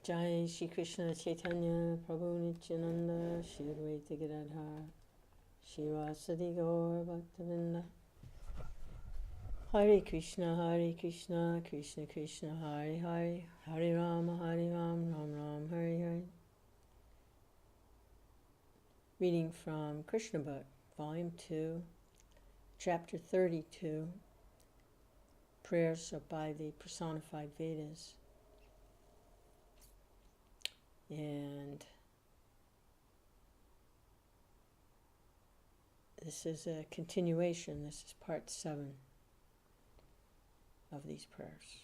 Jai Shri Krishna Chaitanya Prabhu Nityananda Shri Advaita Gadadhar Shivasadi Gaur Bhaktavinda. Hare Krishna Krishna Krishna Hare Hare, Hare Rama Ram Ram Hare Hare. Reading from Krishna Book, Volume 2, Chapter 32, Prayers by the Personified Vedas. And this is a continuation. This is part 7 of these prayers.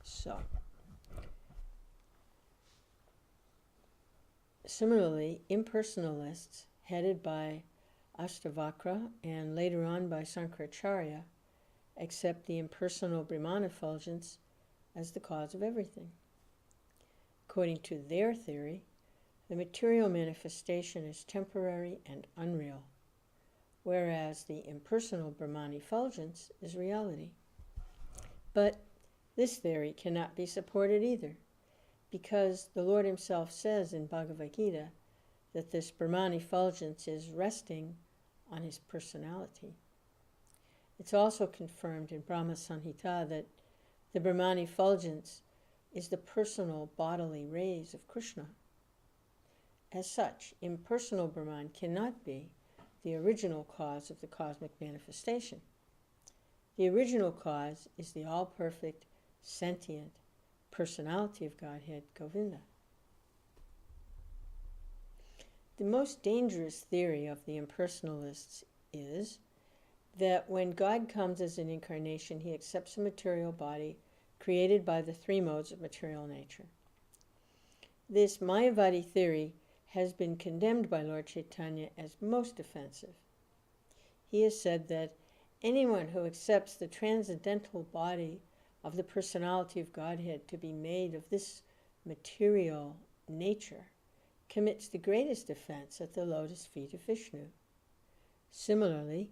So, similarly, impersonalists, headed by Ashtavakra and later on by Sankaracharya, accept the impersonal Brahman effulgence as the cause of everything. According to their theory, the material manifestation is temporary and unreal, whereas the impersonal Brahman effulgence is reality. But this theory cannot be supported either, because the Lord himself says in Bhagavad-gītā that this Brahman effulgence is resting on his personality. It's also confirmed in Brahma Samhita that the Brahman effulgence is the personal bodily rays of Krishna. As such, impersonal Brahman cannot be the original cause of the cosmic manifestation. The original cause is the all-perfect, sentient personality of Godhead, Govinda. The most dangerous theory of the impersonalists is that when God comes as an incarnation, he accepts a material body created by the three modes of material nature. This Mayavadi theory has been condemned by Lord Chaitanya as most offensive. He has said that anyone who accepts the transcendental body of the personality of Godhead to be made of this material nature commits the greatest offense at the lotus feet of Vishnu. Similarly,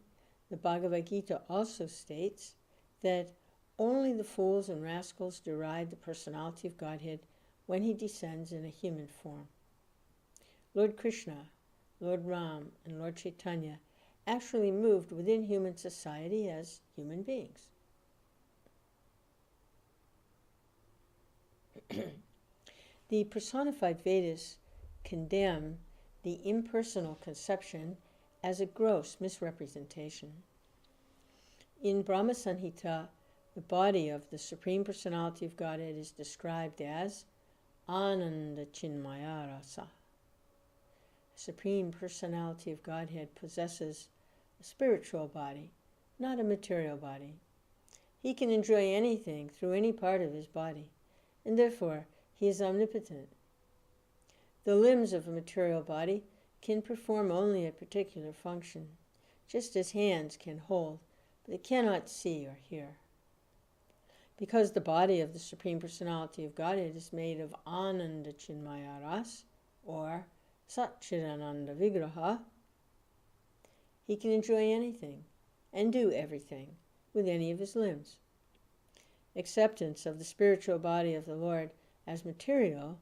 the Bhagavad-gītā also states that only the fools and rascals deride the personality of Godhead when he descends in a human form. Lord Krishna, Lord Ram, and Lord Chaitanya actually moved within human society as human beings. The personified Vedas condemn the impersonal conception as a gross misrepresentation. In Brahma Samhita, the body of the Supreme Personality of Godhead is described as Ananda Chinmaya Rasa. The Supreme Personality of Godhead possesses a spiritual body, not a material body. He can enjoy anything through any part of his body, and therefore he is omnipotent. The limbs of a material body can perform only a particular function, just as hands can hold, but they cannot see or hear. Because the body of the Supreme Personality of Godhead is made of Ananda Chinmaya Ras, or Satchidananda Vigraha, he can enjoy anything and do everything with any of his limbs. Acceptance of the spiritual body of the Lord as material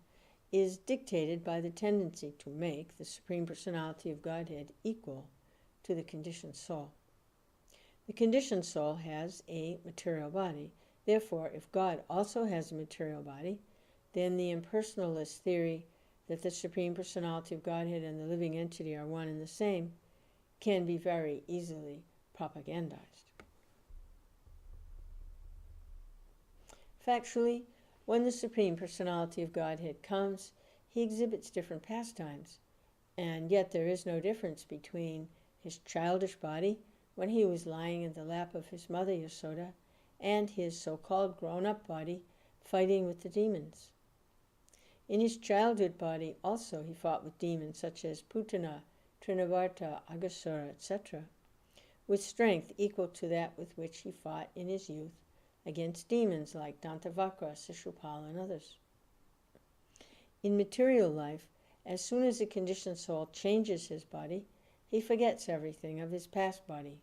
is dictated by the tendency to make the Supreme Personality of Godhead equal to the conditioned soul. The conditioned soul has a material body. Therefore, if God also has a material body, then the impersonalist theory that the Supreme Personality of Godhead and the living entity are one and the same can be very easily propagandized. Factually, when the Supreme Personality of Godhead comes, he exhibits different pastimes, and yet there is no difference between his childish body when he was lying in the lap of his mother Yasoda and his so-called grown-up body fighting with the demons. In his childhood body also he fought with demons such as Putana, Trinavarta, Aghasura, etc., with strength equal to that with which he fought in his youth against demons like Dantavakra, Sishupal, and others. In material life, as soon as the conditioned soul changes his body, he forgets everything of his past body.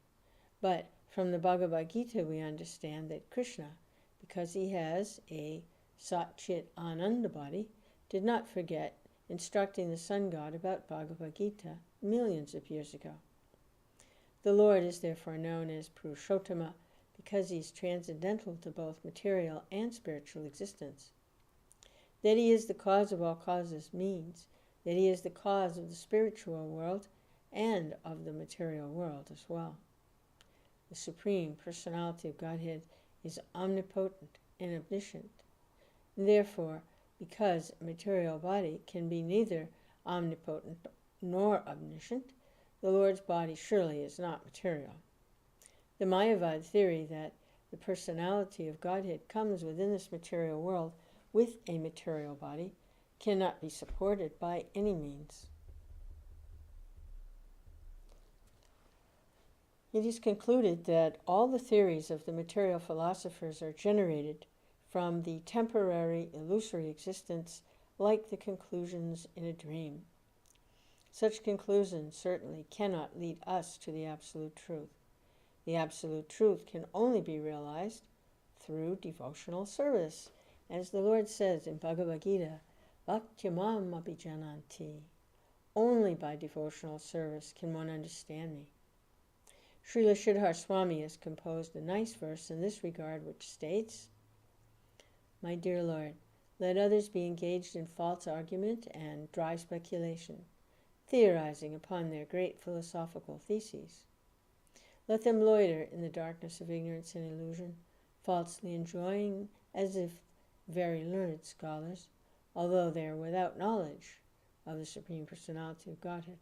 But from the Bhagavad-gītā we understand that Krishna, because he has a Sat Chit Ananda body, did not forget instructing the sun god about Bhagavad-gītā millions of years ago. The Lord is therefore known as Purushottama because he is transcendental to both material and spiritual existence. That he is the cause of all causes means that he is the cause of the spiritual world and of the material world as well. The Supreme Personality of Godhead is omnipotent and omniscient. And therefore, because a material body can be neither omnipotent nor omniscient, the Lord's body surely is not material. The Mayavad theory that the personality of Godhead comes within this material world with a material body cannot be supported by any means. It is concluded that all the theories of the material philosophers are generated from the temporary, illusory existence like the conclusions in a dream. Such conclusions certainly cannot lead us to the absolute truth. The absolute truth can only be realized through devotional service. As the Lord says in Bhagavad-gītā, Bhaktyamam abhijananti. Only by devotional service can one understand me. Srila Sridhar Swami has composed a nice verse in this regard which states, My dear Lord, let others be engaged in false argument and dry speculation, theorizing upon their great philosophical theses. Let them loiter in the darkness of ignorance and illusion, falsely enjoying as if very learned scholars, although they are without knowledge of the Supreme Personality of Godhead.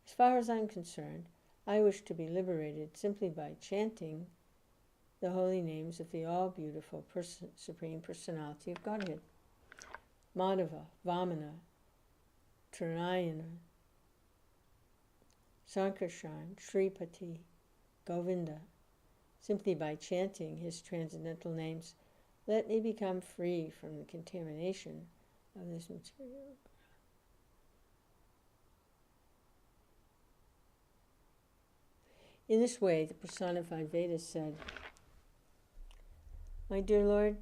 As far as I am concerned, I wish to be liberated simply by chanting the holy names of the all-beautiful Supreme Personality of Godhead. Madhava, Vamana, Trunayana, Sankarshan, Shripati, Govinda. Simply by chanting his transcendental names, let me become free from the contamination of this material. In this way, the Personified Vedas said, My dear Lord,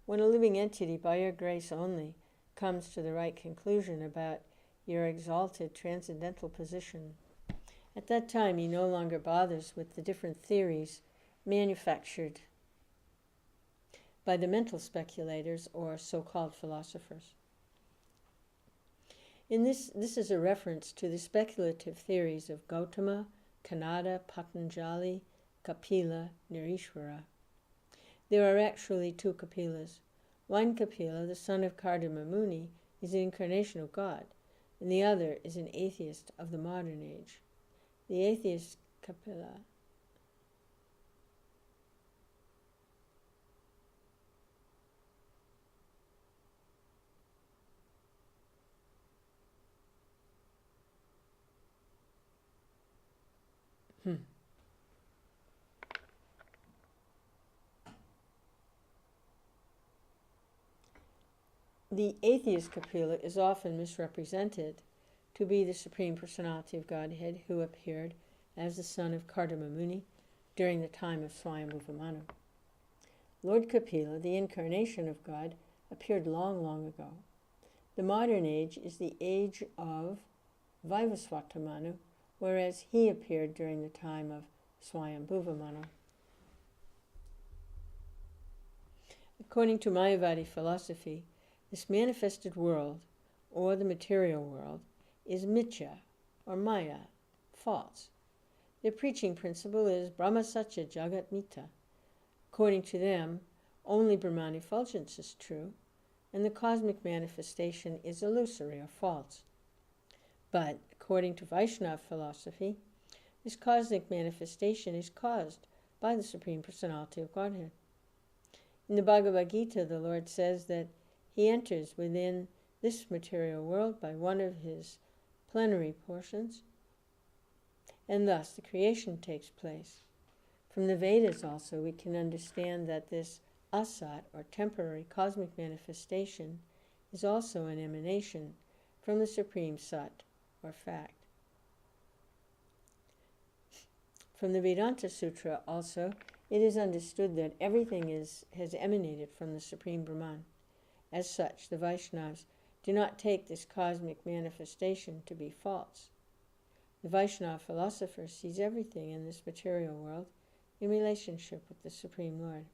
when a living entity, by your grace only, comes to the right conclusion about your exalted transcendental position, at that time he no longer bothers with the different theories manufactured by the mental speculators or so-called philosophers. This is a reference to the speculative theories of Gautama, Kanada, Patanjali, Kapila, Nirishvara. There are actually two Kapilas. One Kapila, the son of Kardama Muni, is the incarnation of God, and the other is an atheist of the modern age. The atheist Kapila The atheist Kapila is often misrepresented to be the Supreme Personality of Godhead who appeared as the son of Kardama Muni during the time of Swayambhuva Manu. Lord Kapila, the incarnation of God, appeared long, long ago. The modern age is the age of Vaivasvata Manu, whereas he appeared during the time of Swayambhuva Manu. According to Mayavadi philosophy, this manifested world, or the material world, is mithya, or maya, false. Their preaching principle is Brahma Satya Jagat Mita. According to them, only Brahman effulgence is true, and the cosmic manifestation is illusory or false. But, according to Vaishnava philosophy, this cosmic manifestation is caused by the Supreme Personality of Godhead. In the Bhagavad-gītā, the Lord says that he enters within this material world by one of his plenary portions, and thus the creation takes place. From the Vedas also we can understand that this asat, or temporary cosmic manifestation, is also an emanation from the Supreme Sat, or fact. From the Vedanta Sutra also, It is understood that everything has emanated from the Supreme Brahman. As such, the Vaishnavas do not take this cosmic manifestation to be false. The Vaishnava philosopher sees everything in this material world in relationship with the Supreme Lord.